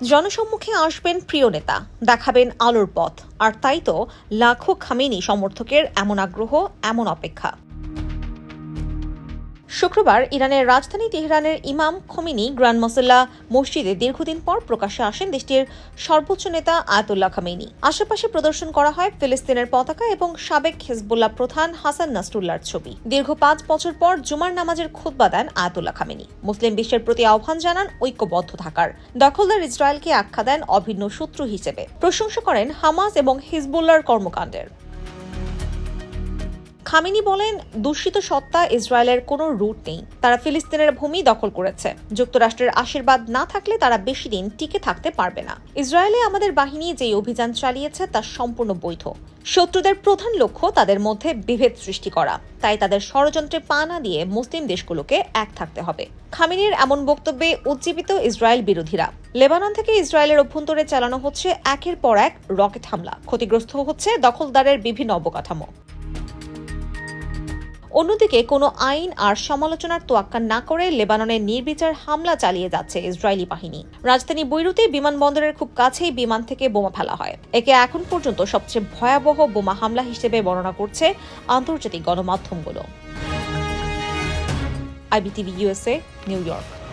জনসম্মুখে আসবেন প্রিয় নেতা, দেখাবেন আলোর পথ, আর তাই তো লাখো খামেনি সমর্থকের এমন আগ্রহ, এমন অপেক্ষা। শুক্রবার ইরানের রাজধানী তেহরানের ইমাম খোমেনি গ্র্যান্ড মসল্লা মসজিদে দীর্ঘদিন পর প্রকাশ্যে আসেন দেশটির সর্বোচ্চ নেতা আয়াতুল্লাহ খামেনি। আশেপাশে প্রদর্শন করা হয় ফিলিস্তিনের পতাকা এবং সাবেক হিজবুল্লাহ প্রধান হাসান নাসরুল্লাহর ছবি। দীর্ঘ 5 বছর পর জুমার নামাজের খুতবা দেন আয়াতুল্লাহ খামেনি। মুসলিম বিশ্বের প্রতি আহ্বান জানান ঐক্যবদ্ধ থাকার। দখলদার ইসরায়েলকে আখ্যা দেন অভিন্ন শত্রু হিসেবে। প্রশংসা করেন হামাস এবং হিজবুল্লাহর কর্মকাণ্ডের। খামেনি বলেন, দূষিত সত্তা ইসরায়েলের কোনো রুট নেই। তারা ফিলিস্তিনের ভূমি দখল করেছে। যুক্তরাষ্ট্রের আশীর্বাদ না থাকলে তারা বেশি দিন টিকে থাকতে পারবে না। ইসরায়েলে আমাদের বাহিনী যেই অভিযান চালিয়েছে তা সম্পূর্ণ বৈধ। শত্রুদের প্রধান লক্ষ্য তাদের মধ্যে বিভেদ সৃষ্টি করা। তাই তাদের ষড়যন্ত্রে পা না দিয়ে মুসলিম দেশগুলোকে এক থাকতে হবে। খামেনির এমন বক্তব্যে উজ্জীবিত ইসরায়েল বিরোধীরা। লেবানন থেকে ইসরায়েলের অভ্যন্তরে চালানো হচ্ছে একের পর এক রকেট হামলা। ক্ষতিগ্রস্ত হচ্ছে দখলদারের বিভিন্ন অবকাঠামো। অন্যদিকে কোনো আইন আর সমালোচনার তোয়াক্কা না করে লেবাননে নির্বিচার হামলা চালিয়ে যাচ্ছে ইসরায়েলি বাহিনী। রাজধানী বৈরুতে বিমানবন্দরের খুব কাছেই বিমান থেকে বোমা ফেলা হয়। একে এখন পর্যন্ত সবচেয়ে ভয়াবহ বোমা হামলা হিসেবে বর্ণনা করছে আন্তর্জাতিক গণমাধ্যমগুলো। IBTV USA, new York.